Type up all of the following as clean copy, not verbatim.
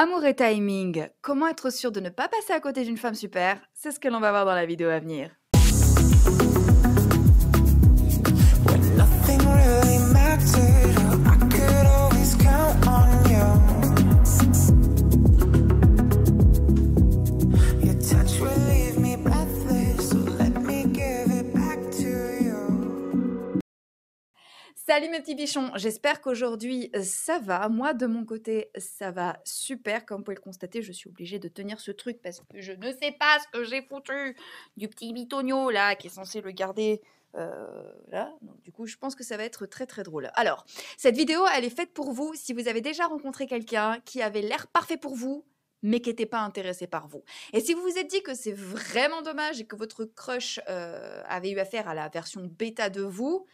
Amour et timing, comment être sûr de ne pas passer à côté d'une femme super? C'est ce que l'on va voir dans la vidéo à venir. When nothing really mattered, I could always count on you. Your touch will leave me breathless, so let me give it back to you. Salut mes petits bichons, j'espère qu'aujourd'hui ça va. Moi de mon côté ça va super. Comme vous pouvez le constater, je suis obligée de tenir ce truc parce que je ne sais pas ce que j'ai foutu du petit bitonio là qui est censé le garder là. Donc, du coup je pense que ça va être très très drôle. Alors cette vidéo elle est faite pour vous si vous avez déjà rencontré quelqu'un qui avait l'air parfait pour vous mais qui n'était pas intéressé par vous. Et si vous vous êtes dit que c'est vraiment dommage et que votre crush avait eu affaire à la version bêta de vous,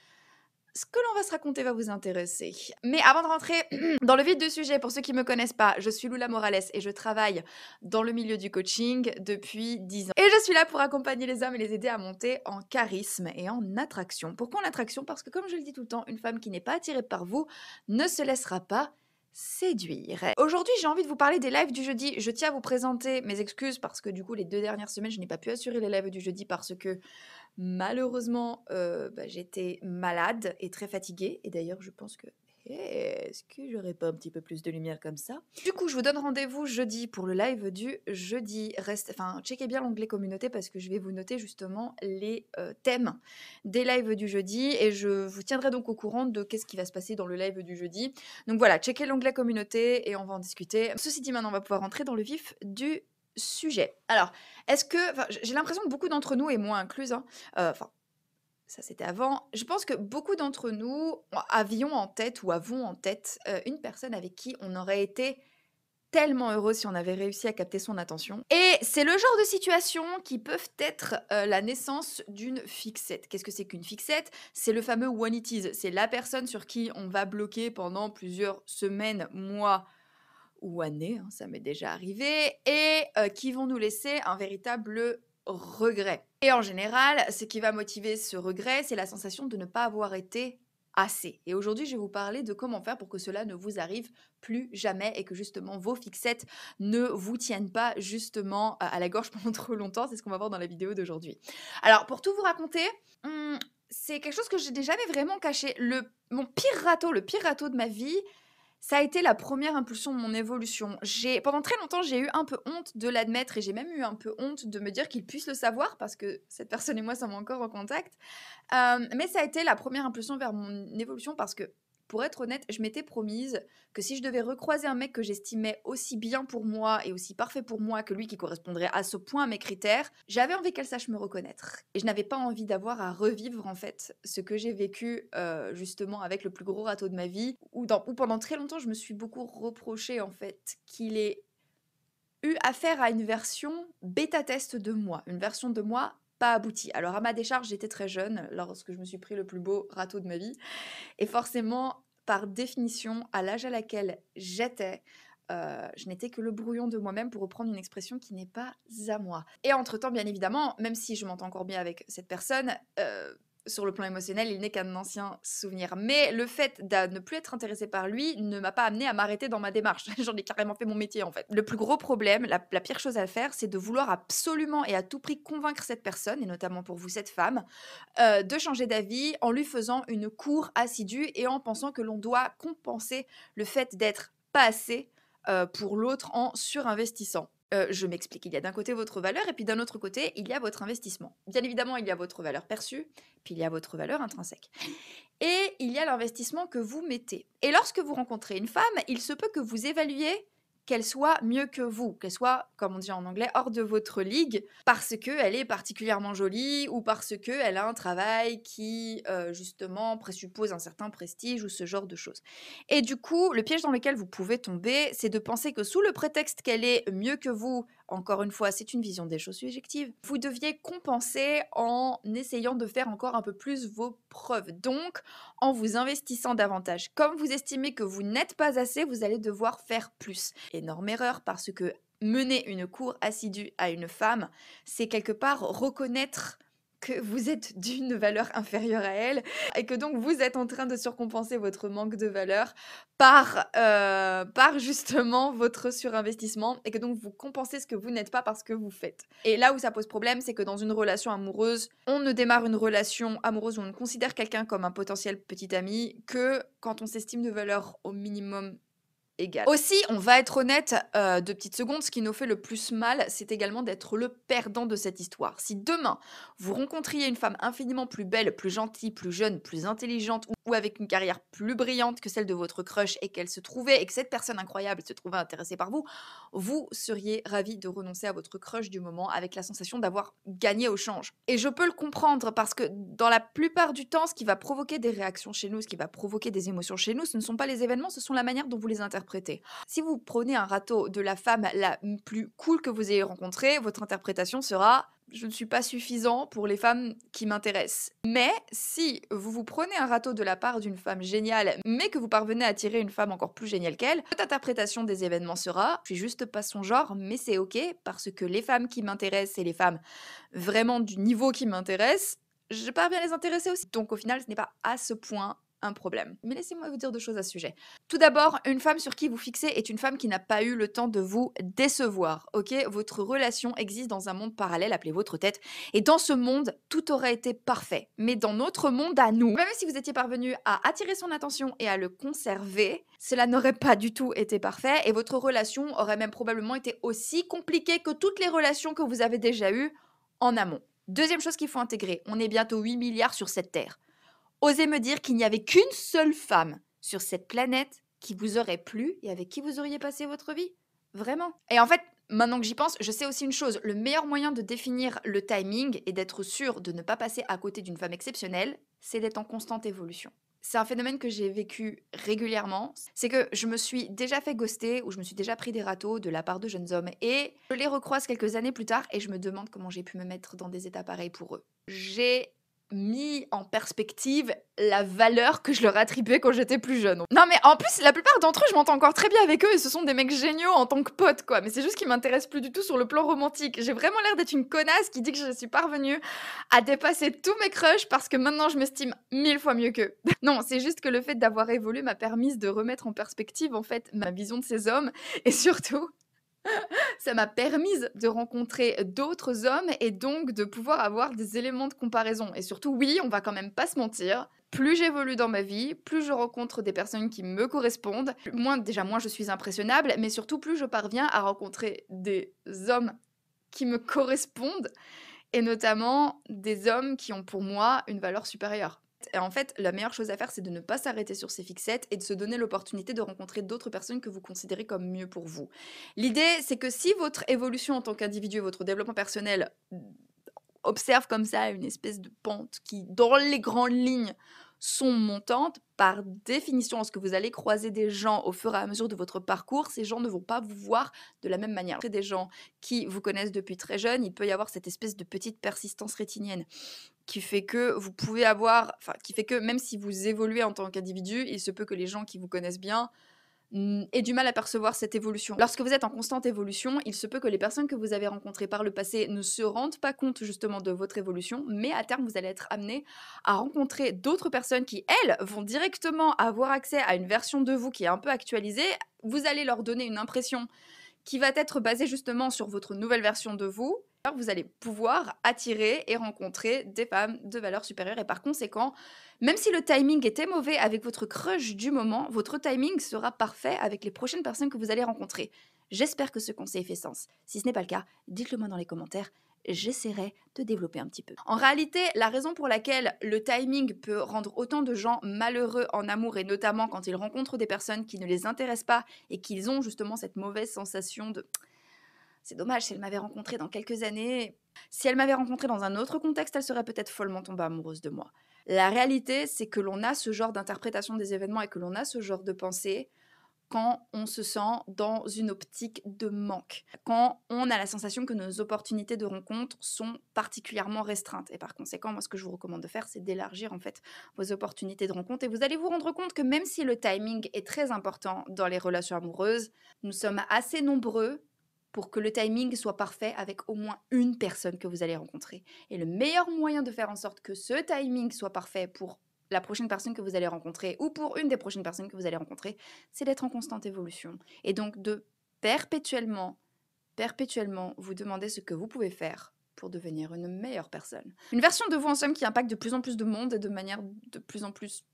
ce que l'on va se raconter va vous intéresser. Mais avant de rentrer dans le vif du sujet, pour ceux qui ne me connaissent pas, je suis Lula Morales et je travaille dans le milieu du coaching depuis 10 ans. Et je suis là pour accompagner les hommes et les aider à monter en charisme et en attraction. Pourquoi en attraction? Parce que comme je le dis tout le temps, une femme qui n'est pas attirée par vous ne se laissera pas séduire. Aujourd'hui, j'ai envie de vous parler des lives du jeudi. Je tiens à vous présenter mes excuses parce que du coup, les 2 dernières semaines, je n'ai pas pu assurer les lives du jeudi parce que malheureusement, j'étais malade et très fatiguée et d'ailleurs je pense que est-ce que j'aurais pas un petit peu plus de lumière comme ça? Du coup, je vous donne rendez-vous jeudi pour le live du jeudi. Checkez bien l'onglet communauté parce que je vais vous noter justement les thèmes des lives du jeudi et je vous tiendrai donc au courant de qu'est-ce qui va se passer dans le live du jeudi. Donc voilà, checkez l'onglet communauté et on va en discuter. Ceci dit, maintenant on va pouvoir rentrer dans le vif du sujet. Alors, j'ai l'impression que beaucoup d'entre nous, et moi incluse, hein, ça c'était avant, je pense que beaucoup d'entre nous avions en tête ou avons en tête une personne avec qui on aurait été tellement heureux si on avait réussi à capter son attention. Et c'est le genre de situation qui peuvent être la naissance d'une fixette. Qu'est-ce que c'est qu'une fixette? C'est le fameux one it is. C'est la personne sur qui on va bloquer pendant plusieurs semaines, mois ou années, hein, ça m'est déjà arrivé, et qui vont nous laisser un véritable regret. Et en général, ce qui va motiver ce regret, c'est la sensation de ne pas avoir été assez. Et aujourd'hui, je vais vous parler de comment faire pour que cela ne vous arrive plus jamais et que justement vos fixettes ne vous tiennent pas justement à la gorge pendant trop longtemps. C'est ce qu'on va voir dans la vidéo d'aujourd'hui. Alors, pour tout vous raconter, c'est quelque chose que je n'ai jamais vraiment caché. Le pire râteau de ma vie, ça a été la première impulsion de mon évolution. Pendant très longtemps, j'ai eu un peu honte de l'admettre et j'ai même eu un peu honte de me dire qu'il puisse le savoir parce que cette personne et moi sommes encore en contact. Mais ça a été la première impulsion vers mon évolution parce que, pour être honnête, je m'étais promise que si je devais recroiser un mec que j'estimais aussi bien pour moi et aussi parfait pour moi que lui qui correspondrait à ce point à mes critères, j'avais envie qu'elle sache me reconnaître. Et je n'avais pas envie d'avoir à revivre en fait ce que j'ai vécu justement avec le plus gros râteau de ma vie, où pendant très longtemps je me suis beaucoup reproché en fait qu'il ait eu affaire à une version bêta-test de moi, une version de moi pas aboutie. Alors à ma décharge, j'étais très jeune lorsque je me suis pris le plus beau râteau de ma vie. Et forcément, par définition, à l'âge à laquelle j'étais, je n'étais que le brouillon de moi-même pour reprendre une expression qui n'est pas à moi. Et entre-temps, bien évidemment, même si je m'entends encore bien avec cette personne, sur le plan émotionnel, il n'est qu'un ancien souvenir. Mais le fait de ne plus être intéressée par lui ne m'a pas amenée à m'arrêter dans ma démarche. J'en ai carrément fait mon métier en fait. Le plus gros problème, la pire chose à faire, c'est de vouloir absolument et à tout prix convaincre cette personne, et notamment pour vous cette femme, de changer d'avis en lui faisant une cour assidue et en pensant que l'on doit compenser le fait d'être pas assez pour l'autre en surinvestissant. Je m'explique, il y a d'un côté votre valeur et puis d'un autre côté, il y a votre investissement. Bien évidemment, il y a votre valeur perçue, puis il y a votre valeur intrinsèque. Et il y a l'investissement que vous mettez. Et lorsque vous rencontrez une femme, il se peut que vous évaluiez qu'elle soit mieux que vous, qu'elle soit, comme on dit en anglais, hors de votre ligue, parce qu'elle est particulièrement jolie ou parce qu'elle a un travail qui, justement, présuppose un certain prestige ou ce genre de choses. Et du coup, le piège dans lequel vous pouvez tomber, c'est de penser que sous le prétexte qu'elle est mieux que vous, encore une fois, c'est une vision des choses subjectives, vous deviez compenser en essayant de faire encore un peu plus vos preuves. Donc, en vous investissant davantage. Comme vous estimez que vous n'êtes pas assez, vous allez devoir faire plus. Énorme erreur parce que mener une cour assidue à une femme, c'est quelque part reconnaître que vous êtes d'une valeur inférieure à elle et que donc vous êtes en train de surcompenser votre manque de valeur par justement votre surinvestissement et que donc vous compensez ce que vous n'êtes pas parce que vous faites. Et là où ça pose problème, c'est que dans une relation amoureuse, on ne démarre une relation amoureuse où on ne considère quelqu'un comme un potentiel petit ami que quand on s'estime de valeur au minimum égale. Aussi, on va être honnête, 2 petites secondes, ce qui nous fait le plus mal, c'est également d'être le perdant de cette histoire. Si demain, vous rencontriez une femme infiniment plus belle, plus gentille, plus jeune, plus intelligente ou avec une carrière plus brillante que celle de votre crush et qu'elle se trouvait et que cette personne incroyable se trouvait intéressée par vous, vous seriez ravi de renoncer à votre crush du moment avec la sensation d'avoir gagné au change. Et je peux le comprendre parce que dans la plupart du temps, ce qui va provoquer des réactions chez nous, ce qui va provoquer des émotions chez nous, ce ne sont pas les événements, ce sont la manière dont vous les interprétez. Si vous prenez un râteau de la femme la plus cool que vous ayez rencontrée, votre interprétation sera je ne suis pas suffisant pour les femmes qui m'intéressent. Mais si vous prenez un râteau de la part d'une femme géniale, mais que vous parvenez à attirer une femme encore plus géniale qu'elle, votre interprétation des événements sera je suis juste pas son genre, mais c'est ok parce que les femmes qui m'intéressent et les femmes vraiment du niveau qui m'intéressent, je parviens à les intéresser aussi. Donc au final, ce n'est pas à ce point un problème. Mais laissez-moi vous dire 2 choses à ce sujet. Tout d'abord, une femme sur qui vous fixez est une femme qui n'a pas eu le temps de vous décevoir, ok? Votre relation existe dans un monde parallèle appelé votre tête, et dans ce monde, tout aurait été parfait. Mais dans notre monde à nous, même si vous étiez parvenu à attirer son attention et à le conserver, cela n'aurait pas du tout été parfait, et votre relation aurait même probablement été aussi compliquée que toutes les relations que vous avez déjà eues en amont. Deuxième chose qu'il faut intégrer, on est bientôt 8 milliards sur cette Terre. Osez me dire qu'il n'y avait qu'une seule femme sur cette planète qui vous aurait plu et avec qui vous auriez passé votre vie? Vraiment. Et en fait, maintenant que j'y pense, je sais aussi une chose. Le meilleur moyen de définir le timing et d'être sûr de ne pas passer à côté d'une femme exceptionnelle, c'est d'être en constante évolution. C'est un phénomène que j'ai vécu régulièrement. C'est que je me suis déjà fait ghoster ou je me suis déjà pris des râteaux de la part de jeunes hommes. Et je les recroise quelques années plus tard et je me demande comment j'ai pu me mettre dans des états pareils pour eux. J'ai mis en perspective la valeur que je leur attribuais quand j'étais plus jeune. Non mais en plus, la plupart d'entre eux, je m'entends encore très bien avec eux et ce sont des mecs géniaux en tant que potes quoi. Mais c'est juste qu'ils m'intéressent plus du tout sur le plan romantique. J'ai vraiment l'air d'être une connasse qui dit que je suis parvenue à dépasser tous mes crushs parce que maintenant je m'estime 1000 fois mieux qu'eux. Non, c'est juste que le fait d'avoir évolué m'a permis de remettre en perspective en fait ma vision de ces hommes et surtout ça m'a permis de rencontrer d'autres hommes et donc de pouvoir avoir des éléments de comparaison. Et surtout, oui, on va quand même pas se mentir, plus j'évolue dans ma vie, plus je rencontre des personnes qui me correspondent, moins je suis impressionnable, mais surtout plus je parviens à rencontrer des hommes qui me correspondent et notamment des hommes qui ont pour moi une valeur supérieure. Et en fait, la meilleure chose à faire, c'est de ne pas s'arrêter sur ces fixettes et de se donner l'opportunité de rencontrer d'autres personnes que vous considérez comme mieux pour vous. L'idée, c'est que si votre évolution en tant qu'individu et votre développement personnel observe comme ça une espèce de pente qui, dans les grandes lignes, sont montantes, par définition, lorsque vous allez croiser des gens au fur et à mesure de votre parcours, ces gens ne vont pas vous voir de la même manière. Des gens qui vous connaissent depuis très jeune, il peut y avoir cette espèce de petite persistance rétinienne qui fait que vous pouvez avoir, enfin, qui fait que même si vous évoluez en tant qu'individu, il se peut que les gens qui vous connaissent bien aient du mal à percevoir cette évolution. Lorsque vous êtes en constante évolution, il se peut que les personnes que vous avez rencontrées par le passé ne se rendent pas compte justement de votre évolution, mais à terme, vous allez être amené à rencontrer d'autres personnes qui, elles, vont directement avoir accès à une version de vous qui est un peu actualisée. Vous allez leur donner une impression qui va être basée justement sur votre nouvelle version de vous. Alors, vous allez pouvoir attirer et rencontrer des femmes de valeur supérieure et par conséquent, même si le timing était mauvais avec votre crush du moment, votre timing sera parfait avec les prochaines personnes que vous allez rencontrer. J'espère que ce conseil fait sens. Si ce n'est pas le cas, dites-le moi dans les commentaires. J'essaierai de développer un petit peu. En réalité, la raison pour laquelle le timing peut rendre autant de gens malheureux en amour, et notamment quand ils rencontrent des personnes qui ne les intéressent pas et qu'ils ont justement cette mauvaise sensation de « c'est dommage, si elle m'avait rencontré dans quelques années, si elle m'avait rencontré dans un autre contexte, elle serait peut-être follement tombée amoureuse de moi ». La réalité, c'est que l'on a ce genre d'interprétation des événements et que l'on a ce genre de pensée quand on se sent dans une optique de manque, quand on a la sensation que nos opportunités de rencontre sont particulièrement restreintes. Et par conséquent, moi, ce que je vous recommande de faire, c'est d'élargir en fait vos opportunités de rencontre. Et vous allez vous rendre compte que même si le timing est très important dans les relations amoureuses, nous sommes assez nombreux pour que le timing soit parfait avec au moins une personne que vous allez rencontrer. Et le meilleur moyen de faire en sorte que ce timing soit parfait pour la prochaine personne que vous allez rencontrer ou pour une des prochaines personnes que vous allez rencontrer, c'est d'être en constante évolution. Et donc de perpétuellement vous demander ce que vous pouvez faire pour devenir une meilleure personne. Une version de vous en somme qui impacte de plus en plus de monde et de manière de plus en plus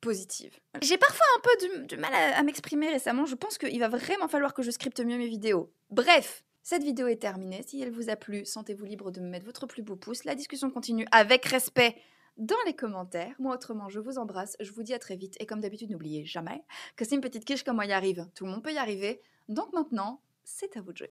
positive. J'ai parfois un peu du mal à m'exprimer récemment, je pense qu'il va vraiment falloir que je scripte mieux mes vidéos. Bref, cette vidéo est terminée, si elle vous a plu, sentez-vous libre de me mettre votre plus beau pouce, la discussion continue avec respect dans les commentaires. Moi autrement, je vous embrasse, je vous dis à très vite, et comme d'habitude, n'oubliez jamais que c'est une petite quiche comme moi y arrive, tout le monde peut y arriver, donc maintenant, c'est à vous de jouer.